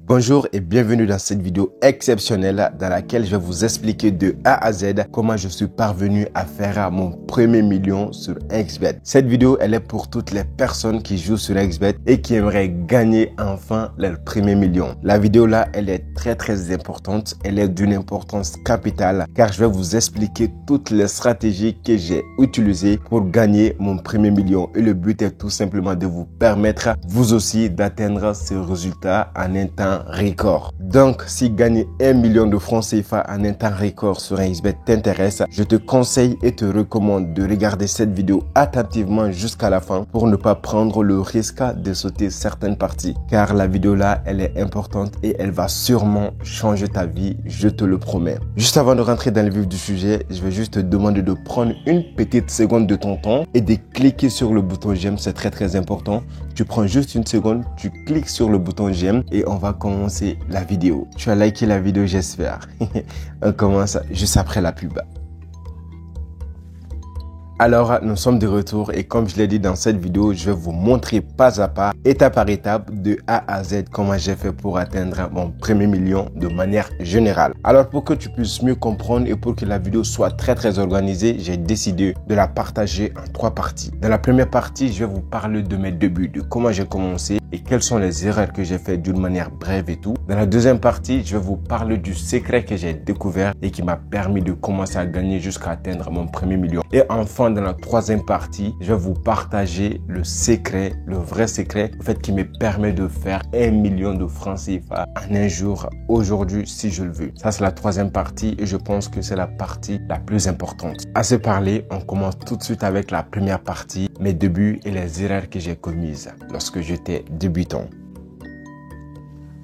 Bonjour et bienvenue dans cette vidéo exceptionnelle dans laquelle je vais vous expliquer de A à Z comment je suis parvenu à faire mon premier million sur XBet. Cette vidéo, elle est pour toutes les personnes qui jouent sur XBet et qui aimeraient gagner enfin leur premier million. La vidéo là, elle est très importante. Elle est d'une importance capitale car je vais vous expliquer toutes les stratégies que j'ai utilisées pour gagner mon premier million. Et le but est tout simplement de vous permettre vous aussi d'atteindre ce résultat en un temps record. Donc, si gagner 1 million de francs CFA en un temps record sur un XBet t'intéresse, je te conseille et te recommande de regarder cette vidéo attentivement jusqu'à la fin pour ne pas prendre le risque de sauter certaines parties. Car la vidéo là, elle est importante et elle va sûrement changer ta vie, je te le promets. Juste avant de rentrer dans le vif du sujet, je vais juste te demander de prendre une petite seconde de ton temps et de cliquer sur le bouton j'aime, c'est très important. Tu prends juste une seconde, tu cliques sur le bouton j'aime et on va commencer la vidéo. Tu as liké la vidéo, j'espère. On commence juste après la pub. Alors, nous sommes de retour et comme je l'ai dit dans cette vidéo, je vais vous montrer pas à pas, étape par étape, de A à Z, comment j'ai fait pour atteindre mon premier million de manière générale. Alors, pour que tu puisses mieux comprendre et pour que la vidéo soit très organisée, j'ai décidé de la partager en 3 parties. Dans la première partie, je vais vous parler de mes débuts, de comment j'ai commencé et quelles sont les erreurs que j'ai faites d'une manière brève et tout. Dans la deuxième partie, je vais vous parler du secret que j'ai découvert et qui m'a permis de commencer à gagner jusqu'à atteindre mon premier million. Et enfin, dans la troisième partie, je vais vous partager le secret, le vrai secret, en fait, qui me permet de faire 1 million de francs CFA en un jour, aujourd'hui, si je le veux. Ça, c'est la troisième partie et je pense que c'est la partie la plus importante. Assez parlé, on commence tout de suite avec la première partie, mes débuts et les erreurs que j'ai commises lorsque j'étais débutant.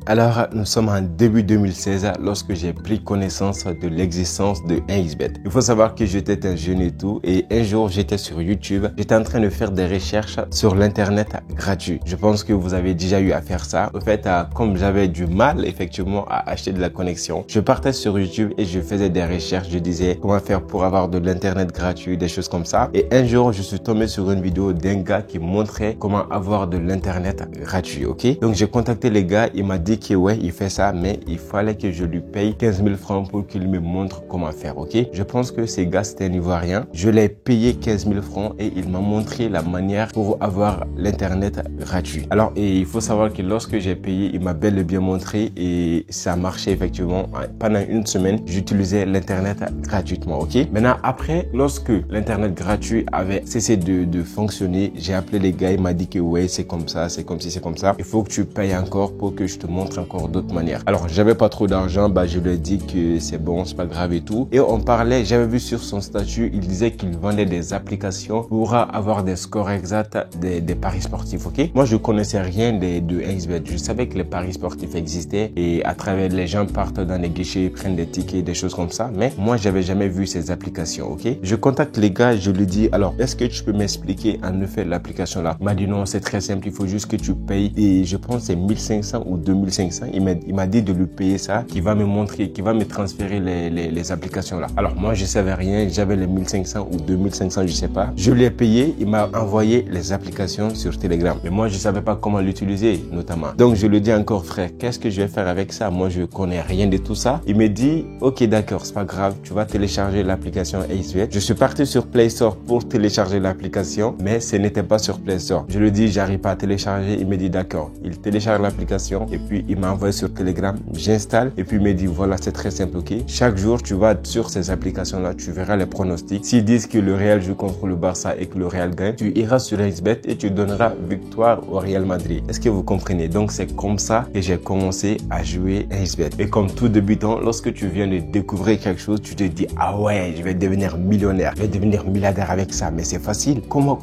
Alors, nous sommes en début 2016 lorsque j'ai pris connaissance de l'existence de XBet. Il faut savoir que j'étais un jeune et tout et un jour j'étais sur YouTube, j'étais en train de faire des recherches sur l'internet gratuit. Je pense que vous avez déjà eu à faire ça. En fait, comme j'avais du mal effectivement à acheter de la connexion, je partais sur YouTube et je faisais des recherches. Je disais comment faire pour avoir de l'internet gratuit, des choses comme ça. Et un jour, je suis tombé sur une vidéo d'un gars qui montrait comment avoir de l'internet gratuit, ok? Donc, j'ai contacté les gars, il m'a dit que ouais, il fait ça, mais il fallait que je lui paye 15 000 francs pour qu'il me montre comment faire, ok? Je pense que ces gars, c'était un Ivoirien. Je l'ai payé 15 000 francs et il m'a montré la manière pour avoir l'internet gratuit. Alors, et il faut savoir que lorsque j'ai payé, il m'a bel et bien montré et ça marchait effectivement. Pendant une semaine, j'utilisais l'internet gratuitement, ok? Maintenant, après, lorsque l'internet gratuit avait cessé de fonctionner, j'ai appelé les gars, il m'a dit que ouais, c'est comme ça, c'est comme si, c'est comme ça. Il faut que tu payes encore pour que je te montre encore d'autres manières. Alors, j'avais pas trop d'argent, je lui ai dit que c'est bon, c'est pas grave et tout. Et on parlait, j'avais vu sur son statut, il disait qu'il vendait des applications pour avoir des scores exacts des paris sportifs, ok? Moi, je connaissais rien de XBet. Je savais que les paris sportifs existaient et à travers les gens partent dans les guichets, prennent des tickets, des choses comme ça. Mais moi, j'avais jamais vu ces applications, ok? Je contacte les gars, je lui dis, alors, est-ce que tu peux m'expliquer en effet l'application là? Il m'a dit non, c'est très simple, il faut juste que tu payes et je pense que c'est 1500 ou 2500. Il m'a dit de lui payer ça, qui va me montrer, qui va me transférer les applications là. Alors moi, je savais rien, j'avais les 1500 ou 2500, je sais pas. Je lui ai payé, il m'a envoyé les applications sur Telegram. Mais moi, je savais pas comment l'utiliser, notamment. Donc, je lui dis encore, frère, qu'est-ce que je vais faire avec ça? Moi, je connais rien de tout ça. Il me dit, ok, d'accord, c'est pas grave, tu vas télécharger l'application XBet. Je suis parti sur Play Store pour télécharger l'application, mais ce n'était pas sur Play Store. Je lui dis, j'arrive pas à télécharger. Il me dit, d'accord. Il télécharge l'application et puis il m'a envoyé sur Telegram, j'installe et puis il me dit voilà, c'est très simple, ok? Chaque jour, tu vas sur ces applications-là, tu verras les pronostics. S'ils disent que le Real joue contre le Barça et que le Real gagne, tu iras sur XBet et tu donneras victoire au Real Madrid. Est-ce que vous comprenez? Donc, c'est comme ça que j'ai commencé à jouer XBet. Et comme tout débutant, lorsque tu viens de découvrir quelque chose, tu te dis ah ouais, je vais devenir millionnaire, je vais devenir milliardaire avec ça. Mais c'est facile. Comment?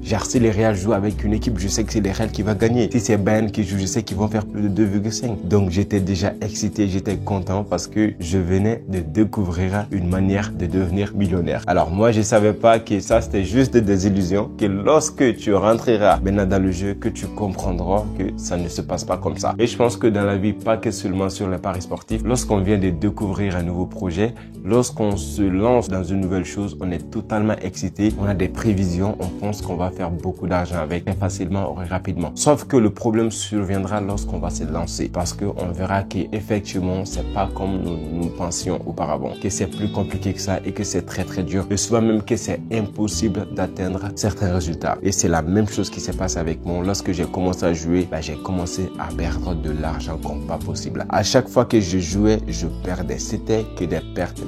Genre, si les Real jouent avec une équipe, je sais que c'est les Real qui va gagner. Si c'est Bayern qui joue, je sais qu'ils vont faire plus de 2,5. Donc, j'étais déjà excité, j'étais content parce que je venais de découvrir une manière de devenir millionnaire. Alors, moi, je savais pas que ça, c'était juste des illusions, que lorsque tu rentreras maintenant dans le jeu, que tu comprendras que ça ne se passe pas comme ça. Et je pense que dans la vie, pas que seulement sur les paris sportifs, lorsqu'on vient de découvrir un nouveau projet, lorsqu'on se lance dans une nouvelle chose, on est totalement excité, on a des prévisions, on pense qu'on va faire beaucoup d'argent avec très facilement ou rapidement. Sauf que le problème surviendra lorsqu'on va se lancer lancer parce qu'on verra qu'effectivement, c'est pas comme nous pensions auparavant, que c'est plus compliqué que ça et que c'est très dur et souvent même que c'est impossible d'atteindre certains résultats. Et c'est la même chose qui s'est passé avec moi. Lorsque j'ai commencé à jouer, j'ai commencé à perdre de l'argent comme pas possible. À chaque fois que je jouais, je perdais. C'était que des pertes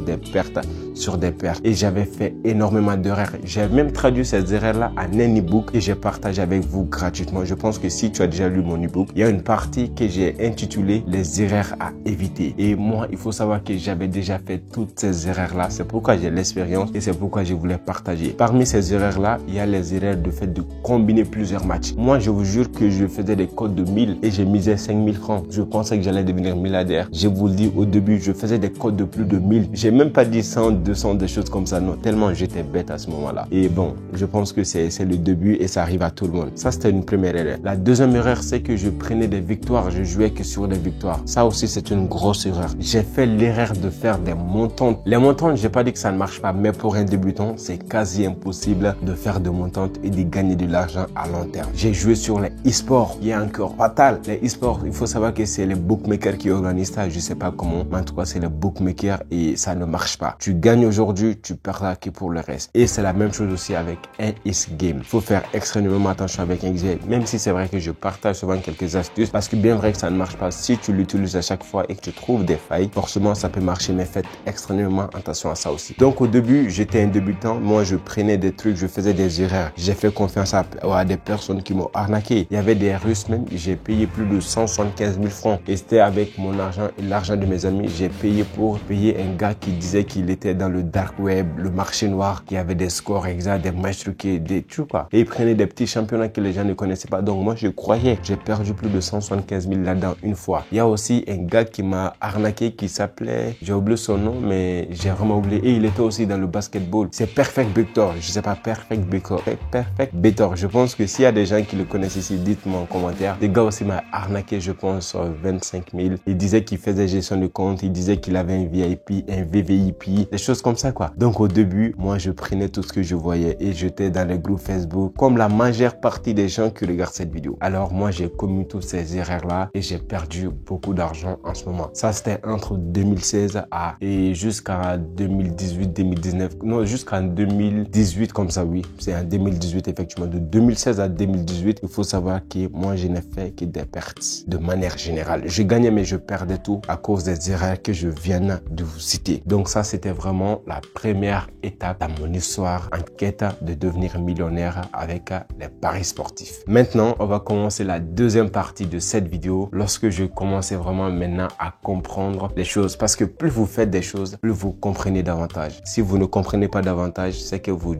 sur des pertes. Et j'avais fait énormément d'erreurs. J'ai même traduit ces erreurs-là en un e-book et j'ai partagé avec vous gratuitement. Je pense que si tu as déjà lu mon e-book, il y a une partie que j'ai intitulée les erreurs à éviter. Et moi, il faut savoir que j'avais déjà fait toutes ces erreurs-là. C'est pourquoi j'ai l'expérience et c'est pourquoi je voulais partager. Parmi ces erreurs-là, il y a les erreurs de fait de combiner plusieurs matchs. Moi, je vous jure que je faisais des codes de 1000 et je misais 5000 francs. Je pensais que j'allais devenir milliardaire. Je vous le dis au début, je faisais des codes de plus de 1000. J'ai même pas dit 100, 200, des choses comme ça. Non, tellement j'étais bête à ce moment-là. Et bon, je pense que c'est le début et ça arrive à tout le monde. Ça, c'était une première erreur. La deuxième erreur, c'est que je prenais des victoires. Je jouais que sur des victoires. Ça aussi, c'est une grosse erreur. J'ai fait l'erreur de faire des montantes. Les montantes, j'ai pas dit que ça ne marche pas, mais pour un débutant, c'est quasi impossible de faire de montantes et de gagner de l'argent à long terme. J'ai joué sur les e-sports. Il y a encore fatal. Les e-sports, il faut savoir que c'est les bookmakers qui organisent ça. Je sais pas comment, mais en tout cas, c'est les bookmakers et ça ne marche pas. Tu gagnes aujourd'hui, tu perdras que pour le reste. Et c'est la même chose aussi avec un X-game. Il faut faire extrêmement attention avec un X-game, même si c'est vrai que je partage souvent quelques astuces parce que bien vrai que ça ne marche pas. Si tu l'utilises à chaque fois et que tu trouves des failles, forcément ça peut marcher, mais faites extrêmement attention à ça aussi. Donc au début, j'étais un débutant. Moi, je prenais des trucs, je faisais des erreurs. J'ai fait confiance à des personnes qui m'ont arnaqué. Il y avait des Russes même. J'ai payé plus de 175 000 francs. Et c'était avec mon argent et l'argent de mes amis. J'ai payé pour payer un gars qui disait qu'il était dans le dark web, le marché noir, qui avait des scores exacts, des matchs truqués, des trucs quoi. Et il prenait des petits championnats que les gens ne connaissaient pas. Donc moi, je croyais. J'ai perdu plus de 175 000 là-dedans une fois. Il y a aussi un gars qui m'a arnaqué qui s'appelait, j'ai oublié son nom, mais j'ai vraiment oublié. Et il était aussi dans le basketball. C'est Perfect Victor. Je sais pas, Perfect Victor. Perfect Victor. Je pense que s'il y a des gens qui le connaissent ici, dites-moi en commentaire. Le gars aussi m'a arnaqué, je pense, 25 000. Il disait qu'il faisait gestion de compte. Il disait qu'il avait un VIP, un VVIP, des choses comme ça, quoi. Donc, au début, moi, je prenais tout ce que je voyais et j'étais dans les groupes Facebook, comme la majeure partie des gens qui regardent cette vidéo. Alors, moi, j'ai commis toutes ces erreurs-là et j'ai perdu beaucoup d'argent en ce moment. Ça, c'était entre 2016 et jusqu'à 2018, 2019. Non, jusqu'en 2018 comme ça, oui. C'est en 2018, effectivement. De 2016 à 2018, il faut savoir que moi, je n'ai fait que des pertes de manière générale. Je gagnais, mais je perdais tout à cause des erreurs que je viens de vous citer. Donc ça, c'était vraiment la première étape dans mon histoire en quête de devenir millionnaire avec les paris sportifs. Maintenant, on va commencer la deuxième partie de cette vidéo lorsque je commençais vraiment maintenant à comprendre les choses. Parce que plus vous faites des choses, plus vous comprenez davantage. Si vous ne comprenez pas davantage, c'est que vous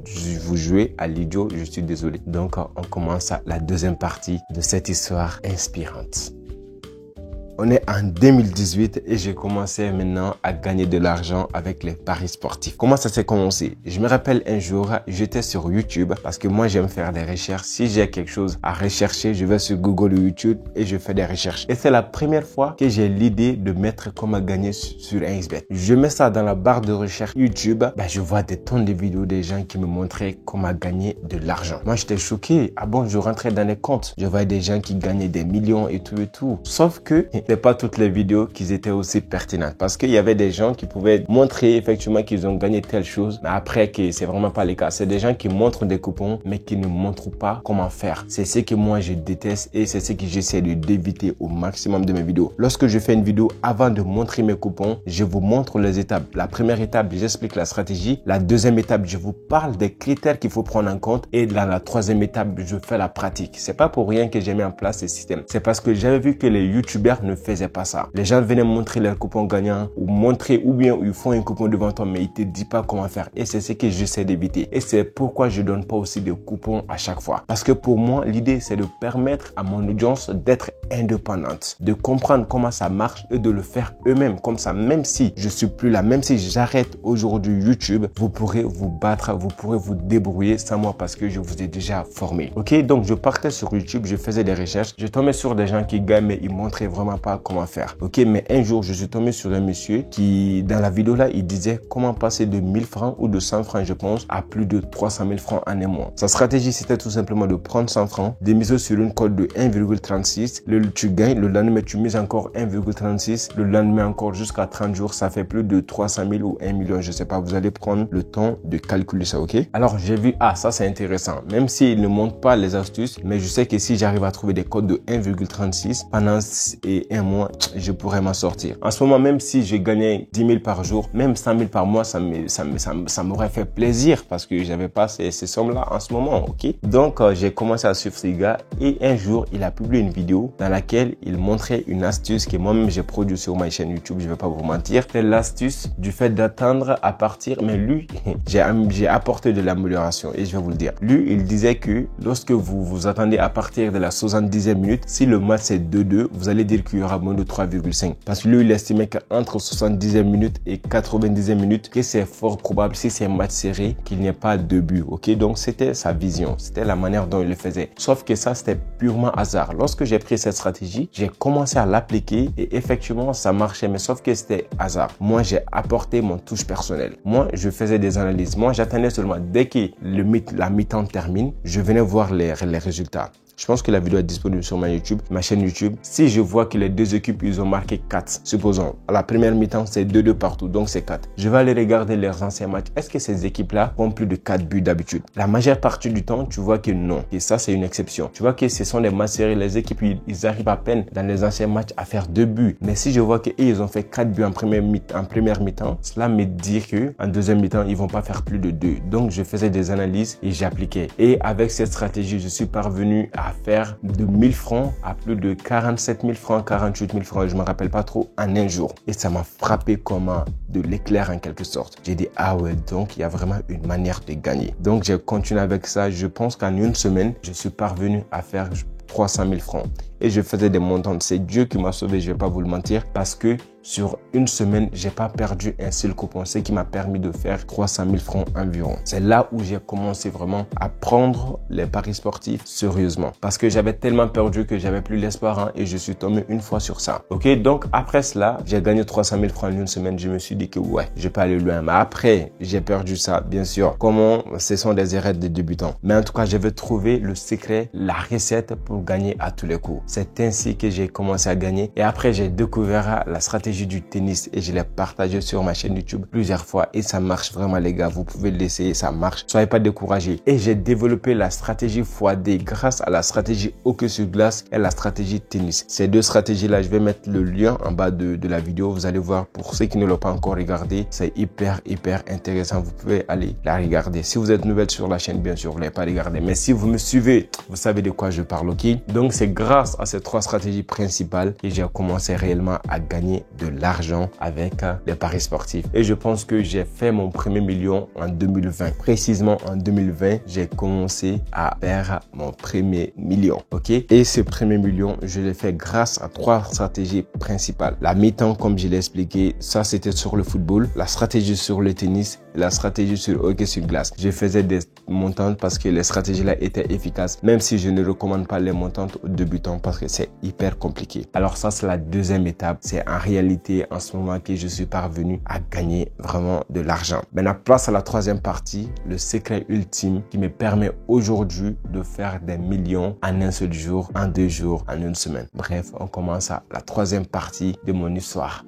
jouez à l'idiot. Je suis désolé. Donc, on commence la deuxième partie de cette histoire inspirante. On est en 2018 et j'ai commencé maintenant à gagner de l'argent avec les paris sportifs. Comment ça s'est commencé? Je me rappelle un jour, j'étais sur YouTube parce que moi j'aime faire des recherches. Si j'ai quelque chose à rechercher, je vais sur Google ou YouTube et je fais des recherches. Et c'est la première fois que j'ai l'idée de mettre comment gagner sur 1xBet. Je mets ça dans la barre de recherche YouTube. Je vois des tonnes de vidéos des gens qui me montraient comment gagner de l'argent. Moi j'étais choqué. Ah bon, je rentrais dans les comptes. Je voyais des gens qui gagnaient des millions et tout et tout. Sauf que c'est pas toutes les vidéos qui étaient aussi pertinentes parce qu'il y avait des gens qui pouvaient montrer effectivement qu'ils ont gagné telle chose, mais après que c'est vraiment pas le cas. C'est des gens qui montrent des coupons mais qui ne montrent pas comment faire. C'est ce que moi je déteste et c'est ce que j'essaie d'éviter au maximum de mes vidéos. Lorsque je fais une vidéo, avant de montrer mes coupons, je vous montre les étapes. La première étape, j'explique la stratégie. La deuxième étape, je vous parle des critères qu'il faut prendre en compte et dans la troisième étape, je fais la pratique. C'est pas pour rien que j'ai mis en place ce système. C'est parce que j'avais vu que les youtubeurs ne faisaient pas ça. Les gens venaient montrer leurs coupons gagnants ou montrer ou bien ils font un coupon devant toi mais ils te disent pas comment faire et c'est ce que j'essaie d'éviter et c'est pourquoi je donne pas aussi de coupons à chaque fois parce que pour moi l'idée c'est de permettre à mon audience d'être indépendante, de comprendre comment ça marche et de le faire eux-mêmes comme ça même si je suis plus là, même si j'arrête aujourd'hui YouTube, vous pourrez vous battre, vous pourrez vous débrouiller sans moi parce que je vous ai déjà formé. Ok, donc je partais sur YouTube, je faisais des recherches, je tombais sur des gens qui gagnent mais ils montraient vraiment pas comment faire. Ok, mais un jour, je suis tombé sur un monsieur qui, dans la vidéo là, il disait comment passer de 1000 francs ou de 100 francs, je pense, à plus de 300 000 francs en un mois. Sa stratégie, c'était tout simplement de prendre 100 francs, de miser sur une cote de 1,36. Tu gagnes, le lendemain, tu mises encore 1,36. Le lendemain encore jusqu'à 30 jours, ça fait plus de 300 000 ou 1 million, je sais pas. Vous allez prendre le temps de calculer ça, ok? Alors, j'ai vu, ça c'est intéressant. Même s'il ne montre pas les astuces, mais je sais que si j'arrive à trouver des codes de 1,36 pendant un mois, je pourrais m'en sortir. En ce moment, même si je gagnais 10 000 par jour, même 100 000 par mois, ça m'aurait fait plaisir parce que j'avais pas ces sommes-là en ce moment, ok? Donc, j'ai commencé à suivre ce gars et un jour, il a publié une vidéo dans laquelle il montrait une astuce que moi-même j'ai produit sur ma chaîne YouTube, je vais pas vous mentir. C'est l'astuce du fait d'attendre à partir, mais lui, j'ai apporté de l'amélioration et je vais vous le dire. Lui, il disait que lorsque vous vous attendez à partir de la 70e minute, si le match c'est 2-2, vous allez dire qu'il y aura moins de 3,5. Parce que lui, il estimait qu'entre 70e minute et 90e minute, que c'est fort probable, si c'est un match serré, qu'il n'y ait pas de but. Ok, donc c'était sa vision, c'était la manière dont il le faisait. Sauf que ça, c'était purement hasard. Lorsque j'ai pris cette stratégie, j'ai commencé à l'appliquer et effectivement, ça marchait, mais sauf que c'était hasard. Moi, j'ai apporté mon touche personnelle. Moi, je faisais des analyses. Moi, j'attendais seulement dès que la mi-temps termine, je venais voir les résultats. Je pense que la vidéo est disponible sur ma chaîne YouTube. Si je vois que les deux équipes, ils ont marqué 4, supposons, à la première mi-temps, c'est 2-2 partout, donc c'est 4. Je vais aller regarder leurs anciens matchs. Est-ce que ces équipes-là font plus de 4 buts d'habitude? La majeure partie du temps, tu vois que non. Et ça, c'est une exception. Tu vois que ce sont des matchs serrés. Les équipes, ils arrivent à peine dans les anciens matchs à faire 2 buts. Mais si je vois qu'ils ont fait 4 buts en première mi-temps, cela me dit que en deuxième mi-temps, ils vont pas faire plus de 2. Donc, je faisais des analyses et j'appliquais. Et avec cette stratégie, je suis parvenu à faire de 1000 francs à plus de 47 000 francs, 48 000 francs, je me rappelle pas trop, en un jour. Et ça m'a frappé comme de l'éclair en quelque sorte. J'ai dit, ah ouais, donc il y a vraiment une manière de gagner. Donc j'ai continué avec ça. Je pense qu'en une semaine, je suis parvenu à faire 300 000 francs. Et je faisais des montants. C'est Dieu qui m'a sauvé, je vais pas vous le mentir, parce que sur une semaine, j'ai pas perdu un seul coupon, ce qui m'a permis de faire 300 000 francs environ. C'est là où j'ai commencé vraiment à prendre les paris sportifs sérieusement. Parce que j'avais tellement perdu que j'avais plus l'espoir et je suis tombé une fois sur ça. Ok, donc après cela, j'ai gagné 300 000 francs en une semaine. Je me suis dit que ouais, je peux aller loin. Mais après, j'ai perdu ça, bien sûr. Comment? Ce sont des erreurs de débutants. Mais en tout cas, j'avais trouvé le secret, la recette pour gagner à tous les coups. C'est ainsi que j'ai commencé à gagner. Et après, j'ai découvert la stratégie du tennis et je l'ai partagé sur ma chaîne YouTube plusieurs fois et ça marche vraiment les gars, vous pouvez l'essayer, ça marche, soyez pas découragés. Et j'ai développé la stratégie x2 grâce à la stratégie hockey sur glace et la stratégie tennis. Ces deux stratégies là, je vais mettre le lien en bas de la vidéo, vous allez voir. Pour ceux qui ne l'ont pas encore regardé, c'est hyper intéressant, vous pouvez aller la regarder. Si vous êtes nouvelle sur la chaîne, bien sûr, vous ne l'avez pas regardé, mais si vous me suivez, vous savez de quoi je parle, ok? Donc c'est grâce à ces trois stratégies principales que j'ai commencé réellement à gagner de l'argent avec les paris sportifs. Et je pense que j'ai fait mon premier million en 2020. Précisément en 2020, j'ai commencé à faire mon premier million. Ok? Et ce premier million, je l'ai fait grâce à trois stratégies principales. La mi-temps, comme je l'ai expliqué, ça c'était sur le football. La stratégie sur le tennis, la stratégie sur le hockey sur glace. Je faisais des montantes parce que les stratégies là étaient efficaces, même si je ne recommande pas les montantes aux débutants parce que c'est hyper compliqué. Alors ça, c'est la deuxième étape. C'est en réalité en ce moment que je suis parvenu à gagner vraiment de l'argent. Maintenant, place à la troisième partie, le secret ultime qui me permet aujourd'hui de faire des millions en un seul jour, en 2 jours, en une semaine. Bref, on commence à la troisième partie de mon histoire.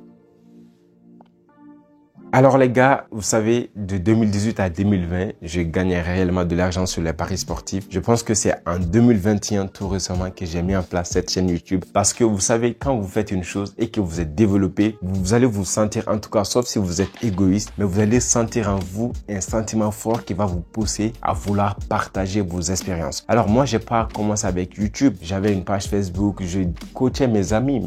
Alors les gars, vous savez, de 2018 à 2020, je gagnais réellement de l'argent sur les paris sportifs. Je pense que c'est en 2021 tout récemment que j'ai mis en place cette chaîne YouTube. Parce que vous savez, quand vous faites une chose et que vous êtes développé, vous allez vous sentir, en tout cas, sauf si vous êtes égoïste, mais vous allez sentir en vous un sentiment fort qui va vous pousser à vouloir partager vos expériences. Alors moi, j'ai pas commencé avec YouTube. J'avais une page Facebook, je coachais mes amis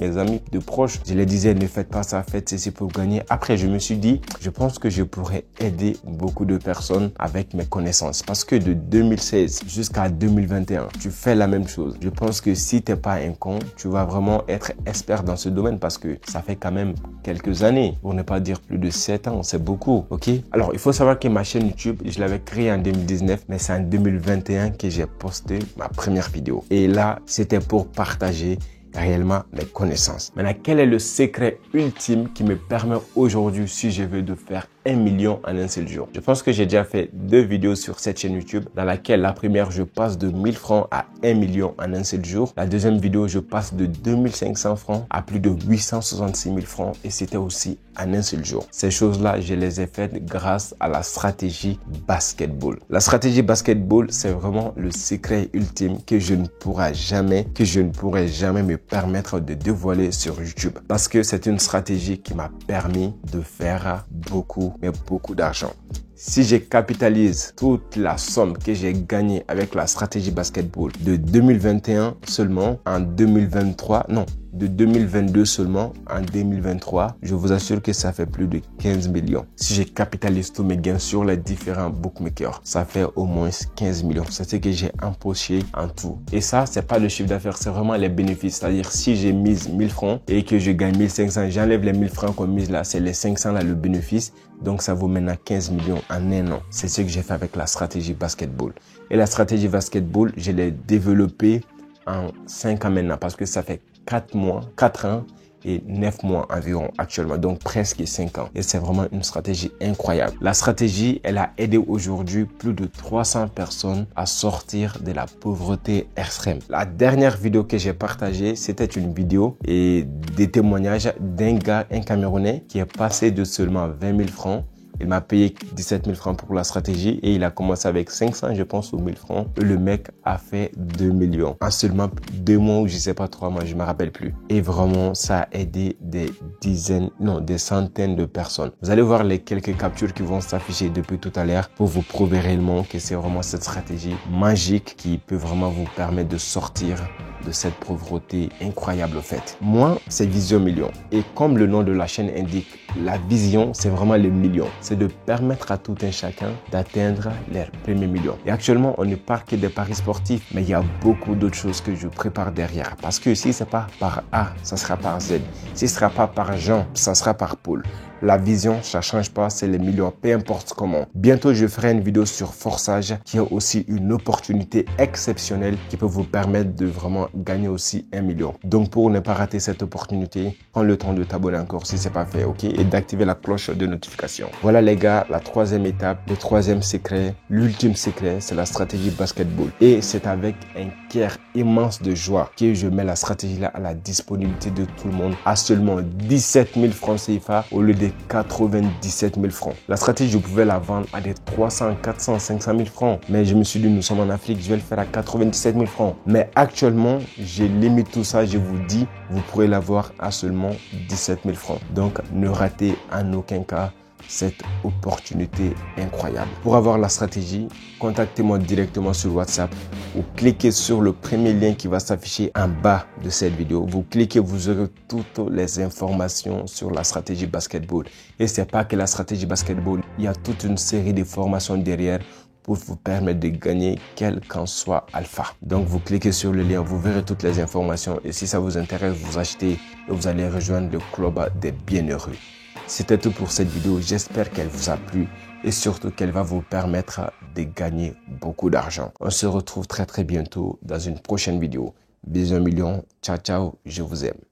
de proches. Je les disais, ne faites pas ça, faites ceci pour gagner. Après, je me suis dit, je pense que je pourrais aider beaucoup de personnes avec mes connaissances parce que de 2016 jusqu'à 2021, tu fais la même chose. Je pense que si t'es pas un con, tu vas vraiment être expert dans ce domaine parce que ça fait quand même quelques années, pour ne pas dire plus de 7 ans, c'est beaucoup, ok? Alors, il faut savoir que ma chaîne YouTube, je l'avais créée en 2019, mais c'est en 2021 que j'ai posté ma première vidéo. Et là, c'était pour partager réellement mes connaissances. Maintenant, quel est le secret ultime qui me permet aujourd'hui, si je veux, de faire 1 million en un seul jour? Je pense que j'ai déjà fait 2 vidéos sur cette chaîne YouTube dans laquelle la première, je passe de 1000 francs à 1 million en un seul jour. La deuxième vidéo, je passe de 2500 francs à plus de 866 000 francs et c'était aussi en un seul jour. Ces choses-là, je les ai faites grâce à la stratégie basketball. La stratégie basketball, c'est vraiment le secret ultime que je ne pourrai jamais me permettre de dévoiler sur YouTube parce que c'est une stratégie qui m'a permis de faire beaucoup d'argent. Si je capitalise toute la somme que j'ai gagnée avec la stratégie basketball de 2021 seulement en 2023, non, de 2022 seulement en 2023, je vous assure que ça fait plus de 15 millions. Si je capitalise tous mes gains sur les différents bookmakers, ça fait au moins 15 millions. C'est ce que j'ai empoché en tout. Et ça, c'est pas le chiffre d'affaires, c'est vraiment les bénéfices. C'est-à-dire, si j'ai mise 1000 francs et que je gagne 1500, j'enlève les 1000 francs qu'on mise là, c'est les 500 là le bénéfice. Donc, ça vaut maintenant 15 millions en un an. C'est ce que j'ai fait avec la stratégie basketball. Et la stratégie basketball, je l'ai développée en 5 ans maintenant parce que ça fait 4 ans et 9 mois environ actuellement, donc presque 5 ans. Et c'est vraiment une stratégie incroyable. La stratégie, elle a aidé aujourd'hui plus de 300 personnes à sortir de la pauvreté extrême. La dernière vidéo que j'ai partagée, c'était une vidéo et des témoignages d'un gars, un Camerounais, qui est passé de seulement 20 000 francs. Il m'a payé 17 000 francs pour la stratégie et il a commencé avec 500, je pense, ou 1000 francs. Et le mec a fait 2 millions en seulement 2 mois ou je sais pas 3 mois, je me rappelle plus. Et vraiment, ça a aidé des centaines de personnes. Vous allez voir les quelques captures qui vont s'afficher depuis tout à l'heure pour vous prouver réellement que c'est vraiment cette stratégie magique qui peut vraiment vous permettre de sortir de cette pauvreté incroyable au fait. Moi, c'est Vision Million. Et comme le nom de la chaîne indique, la vision, c'est vraiment le million. C'est de permettre à tout un chacun d'atteindre leur premier million. Et actuellement, on ne parle que des paris sportifs, mais il y a beaucoup d'autres choses que je prépare derrière. Parce que si c'est pas par A, ça sera par Z. Si ce sera pas par Jean, ça sera par Paul. La vision, ça change pas, c'est les millions, peu importe comment. Bientôt, je ferai une vidéo sur Forçage qui a aussi une opportunité exceptionnelle qui peut vous permettre de vraiment gagner aussi 1 million. Donc, pour ne pas rater cette opportunité, prends le temps de t'abonner encore si c'est pas fait, ok? Et d'activer la cloche de notification. Voilà les gars, la troisième étape, le troisième secret, l'ultime secret, c'est la stratégie basketball. Et c'est avec un cœur immense de joie que je mets la stratégie là à la disponibilité de tout le monde à seulement 17 000 francs CFA au lieu de 97 000 francs. La stratégie, je pouvais la vendre à des 300, 400, 500 000 francs. Mais je me suis dit, nous sommes en Afrique, je vais le faire à 97 000 francs. Mais actuellement, je limite tout ça. Je vous dis, vous pourrez l'avoir à seulement 17 000 francs. Donc, ne ratez en aucun cas cette opportunité incroyable. Pour avoir la stratégie, contactez-moi directement sur WhatsApp ou cliquez sur le premier lien qui va s'afficher en bas de cette vidéo. Vous cliquez, vous aurez toutes les informations sur la stratégie basketball. Et c'est pas que la stratégie basketball, il y a toute une série de formations derrière pour vous permettre de gagner quel qu'en soit alpha. Donc, vous cliquez sur le lien, vous verrez toutes les informations et si ça vous intéresse, vous achetez et vous allez rejoindre le club des bienheureux. C'était tout pour cette vidéo. J'espère qu'elle vous a plu et surtout qu'elle va vous permettre de gagner beaucoup d'argent. On se retrouve très bientôt dans une prochaine vidéo. Bisous 1 million. Ciao, ciao. Je vous aime.